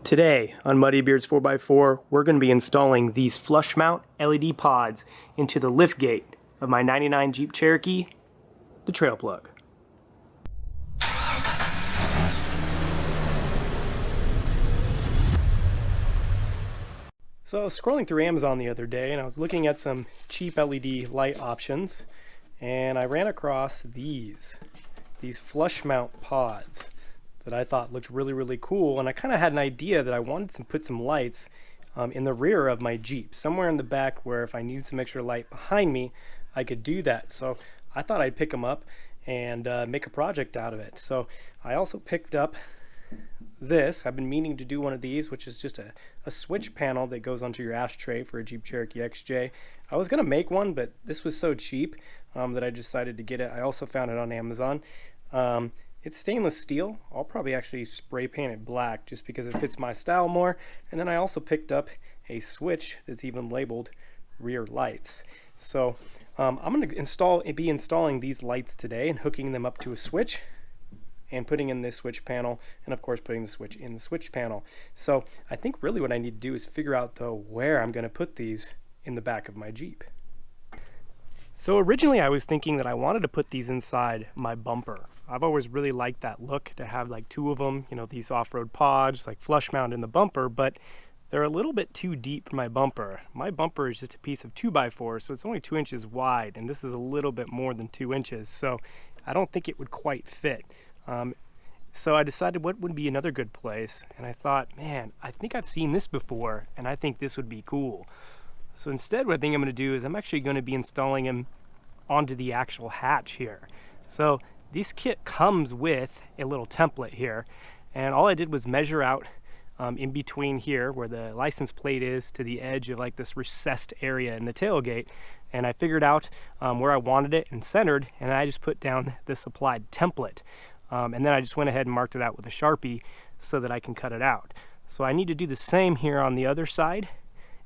Today on Muddybeards 4x4, we're going to be installing these flush mount LED pods into the lift gate of my 99 Jeep Cherokee, the trail plug. So I was scrolling through Amazon the other day and I was looking at some cheap LED light options, and I ran across these flush mount pods that I thought looked really cool, and I kind of had an idea that I wanted to put some lights in the rear of my Jeep, somewhere in the back where if I needed some extra light behind me, I could do that. So I thought I'd pick them up and make a project out of it. So I also picked up this. I've been meaning to do one of these, which is just a switch panel that goes onto your ashtray for a Jeep Cherokee XJ. I was going to make one, but this was so cheap that I decided to get it. I also found it on Amazon. It's stainless steel. I'll probably actually spray paint it black just because it fits my style more. And then I also picked up a switch that's even labeled rear lights. So I'm going to be installing these lights today and hooking them up to a switch and putting in this switch panel, and of course putting the switch in the switch panel. So I think really what I need to do is figure out though where I'm going to put these in the back of my Jeep. So originally I was thinking that I wanted to put these inside my bumper. I've always really liked that look, to have like two of them, you know, these off-road pods, like flush mount in the bumper, but they're a little bit too deep for my bumper. My bumper is just a piece of 2x4, so it's only 2 inches wide, and this is a little bit more than 2 inches, so I don't think it would quite fit. So I decided what would be another good place, and I thought, man, I think I've seen this before, and I think this would be cool. So instead, what I think I'm going to do is I'm actually going to be installing them onto the actual hatch here. So this kit comes with a little template here, and all I did was measure out in between here where the license plate is to the edge of like this recessed area in the tailgate, and I figured out where I wanted it and centered, and I just put down the supplied template. And then I just went ahead and marked it out with a Sharpie so that I can cut it out. So I need to do the same here on the other side.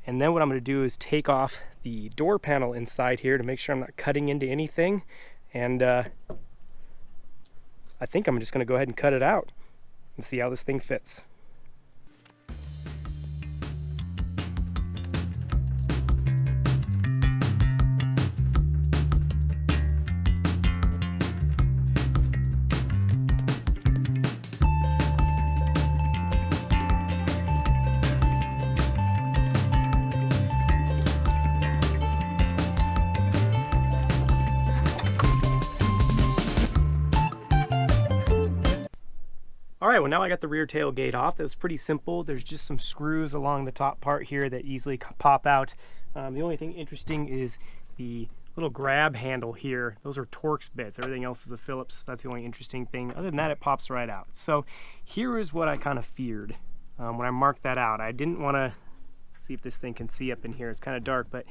And then what I'm going to do is take off the door panel inside here to make sure I'm not cutting into anything. And I think I'm just going to go ahead and cut it out and see how this thing fits. Alright, well now I got the rear tailgate off. That was pretty simple. There's just some screws along the top part here that easily pop out. The only thing interesting is the little grab handle here. Those are Torx bits. Everything else is a Phillips. That's the only interesting thing. Other than that, it pops right out. So here is what I kind of feared when I marked that out. I didn't want to see if this thing can see up in here. It's kind of dark, but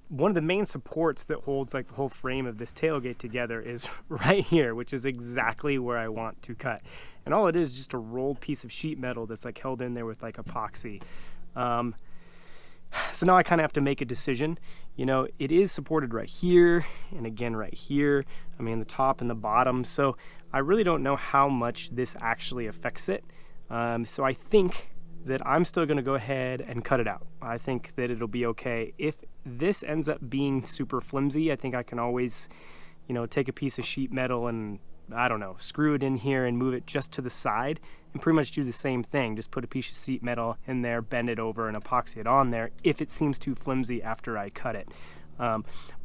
one of the main supports that holds like the whole frame of this tailgate together is right here, which is exactly where I want to cut. And all it is just a rolled piece of sheet metal that's like held in there with like epoxy. So now I kind of have to make a decision. You know, it is supported right here and again right here. I mean, the top and the bottom. So I really don't know how much this actually affects it. So I think that I'm still going to go ahead and cut it out. I think that it'll be okay. If this ends up being super flimsy, I think I can always, you know, take a piece of sheet metal and, I don't know, screw it in here and move it just to the side and pretty much do the same thing. Just put a piece of sheet metal in there, bend it over and epoxy it on there if it seems too flimsy after I cut it.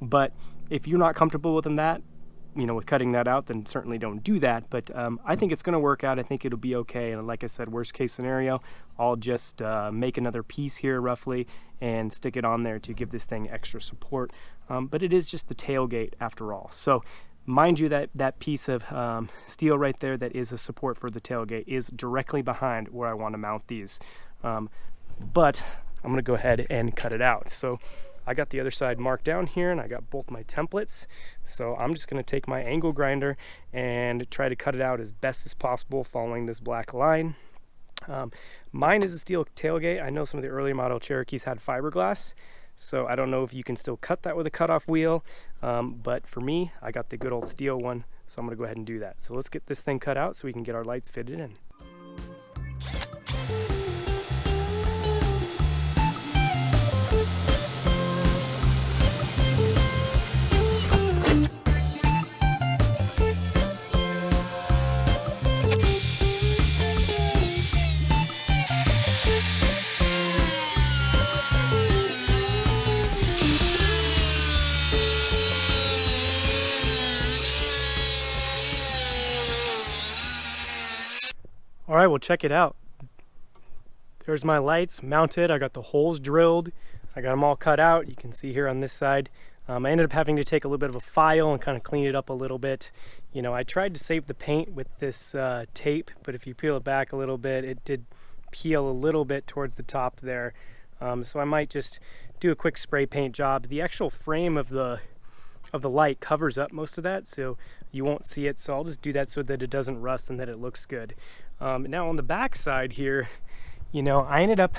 But if you're not comfortable with that, you know, with cutting that out, then certainly don't do that. But I think it's going to work out. I think it'll be okay. And like I said, worst case scenario, I'll just make another piece here roughly and stick it on there to give this thing extra support. But it is just the tailgate after all. So mind you, that piece of steel right there that is a support for the tailgate is directly behind where I want to mount these. But I'm going to go ahead and cut it out. So I got the other side marked down here and I got both my templates. So I'm just going to take my angle grinder and try to cut it out as best as possible following this black line. Mine is a steel tailgate. I know some of the earlier model Cherokees had fiberglass. So I don't know if you can still cut that with a cutoff wheel. But for me, I got the good old steel one. So I'm going to go ahead and do that. So let's get this thing cut out so we can get our lights fitted in. right, well, check it out. There's my lights mounted. I got the holes drilled. I got them all cut out. You can see here on this side. I ended up having to take a little bit of a file and kind of clean it up a little bit. You know, I tried to save the paint with this tape, but if you peel it back a little bit, it did peel a little bit towards the top there. So I might just do a quick spray paint job. The actual frame of the light covers up most of that, so you won't see it. So I'll just do that so that it doesn't rust and that it looks good. Now on the back side here, you know, I ended up,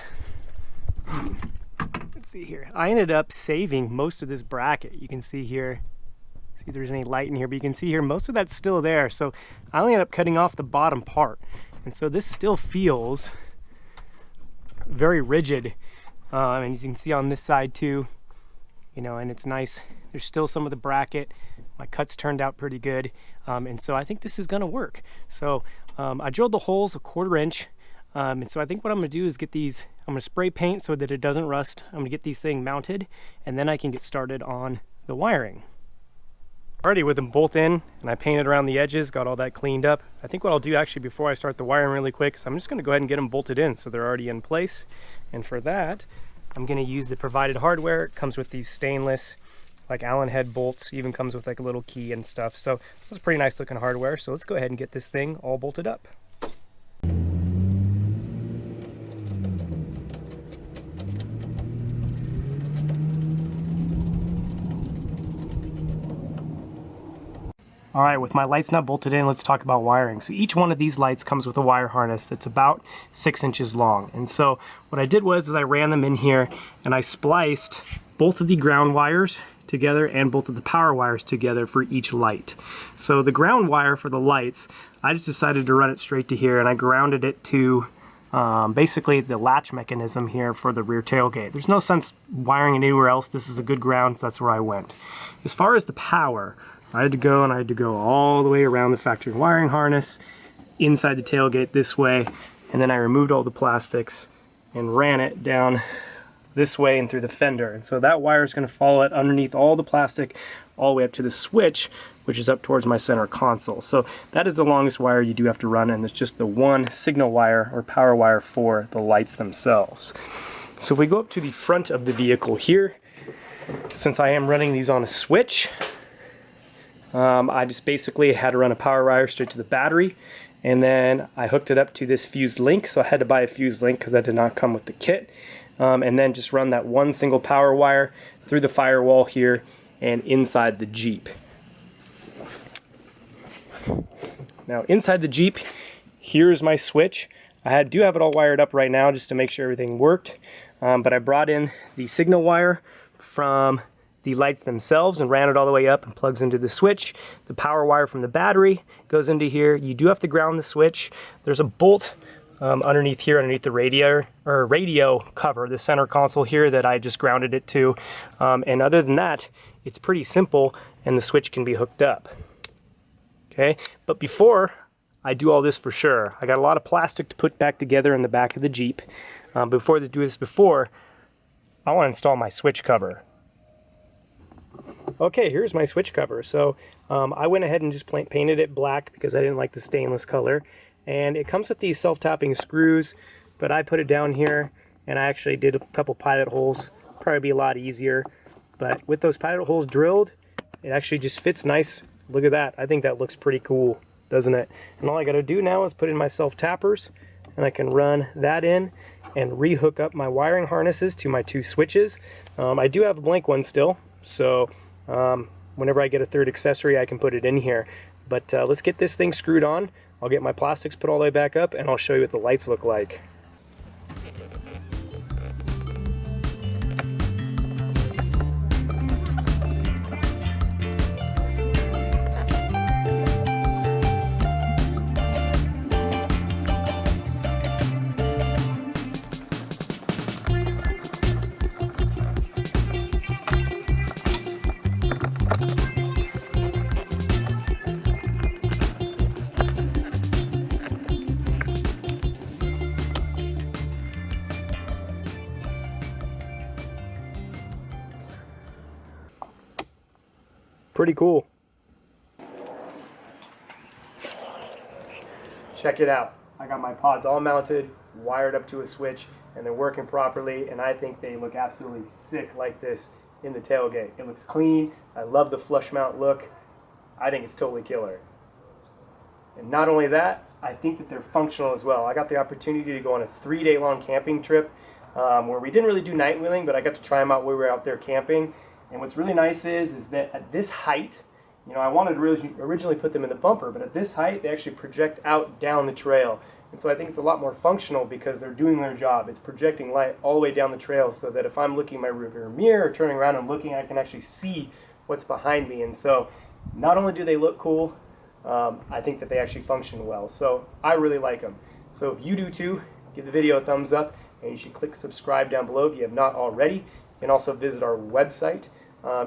let's see here, I ended up saving most of this bracket. You can see here, see if there's any light in here, but you can see here most of that's still there. So I only ended up cutting off the bottom part. And so this still feels very rigid. And as you can see on this side too, you know, and it's nice. There's still some of the bracket. My cuts turned out pretty good. And so I think this is gonna work. So I drilled the holes 1/4 inch. And so I think what I'm gonna do is get these, I'm gonna spray paint so that it doesn't rust. I'm gonna get these things mounted, and then I can get started on the wiring. Already with them both in, and I painted around the edges, got all that cleaned up. I think what I'll do actually before I start the wiring really quick is I'm just gonna go ahead and get them bolted in so they're already in place. And for that, I'm gonna use the provided hardware. It comes with these stainless, like Allen head bolts, even comes with like a little key and stuff. So it's pretty nice looking hardware. So let's go ahead and get this thing all bolted up. All right, with my lights not bolted in, let's talk about wiring. So each one of these lights comes with a wire harness that's about 6 inches long. And so what I did was I ran them in here and I spliced both of the ground wires together and both of the power wires together for each light. So the ground wire for the lights, I just decided to run it straight to here, and I grounded it to basically the latch mechanism here for the rear tailgate. There's no sense wiring it anywhere else. This is a good ground, so that's where I went. As far as the power, I had to go all the way around the factory wiring harness inside the tailgate this way, and then I removed all the plastics and ran it down this way and through the fender. And so that wire is going to follow it underneath all the plastic all the way up to the switch, which is up towards my center console. So that is the longest wire you do have to run, and it's just the one signal wire or power wire for the lights themselves. So if we go up to the front of the vehicle here, since I am running these on a switch, I just basically had to run a power wire straight to the battery, and then I hooked it up to this fused link. So I had to buy a fused link because that did not come with the kit, and then just run that one single power wire through the firewall here and inside the Jeep. Now inside the Jeep, here's my switch. I do have it all wired up right now just to make sure everything worked, but I brought in the signal wire from the lights themselves and ran it all the way up and plugs into the switch. The power wire from the battery goes into here. You do have to ground the switch. There's a bolt underneath here, underneath the radio cover, the center console here, that I just grounded it to. And other than that, it's pretty simple, and the switch can be hooked up. Okay, but before I do all this for sure, I got a lot of plastic to put back together in the back of the Jeep. I want to install my switch cover. Okay, here's my switch cover. So I went ahead and just painted it black because I didn't like the stainless color. And it comes with these self-tapping screws, but I put it down here, and I actually did a couple pilot holes. Probably be a lot easier. But with those pilot holes drilled, it actually just fits nice. Look at that. I think that looks pretty cool, doesn't it? And all I got to do now is put in my self-tappers, and I can run that in and re-hook up my wiring harnesses to my 2 switches. I do have a blank one still, so whenever I get a third accessory, I can put it in here. But let's get this thing screwed on. I'll get my plastics put all the way back up, and I'll show you what the lights look like. Pretty cool. Check it out. I got my pods all mounted, wired up to a switch, and they're working properly, and I think they look absolutely sick like this in the tailgate. It looks clean. I love the flush mount look. I think it's totally killer. And not only that, I think that they're functional as well. I got the opportunity to go on a 3-day long camping trip where we didn't really do night wheeling, but I got to try them out while we were out there camping. And what's really nice is that at this height, you know, I wanted to originally put them in the bumper, but at this height, they actually project out down the trail. And so I think it's a lot more functional because they're doing their job. It's projecting light all the way down the trail so that if I'm looking in my rearview mirror or turning around and looking, I can actually see what's behind me. And so not only do they look cool, I think that they actually function well. So I really like them. So if you do too, give the video a thumbs up, and you should click subscribe down below if you have not already. You can also visit our website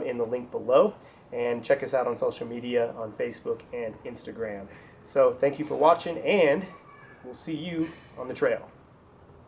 in the link below, and check us out on social media on Facebook and Instagram. So thank you for watching, and we'll see you on the trail.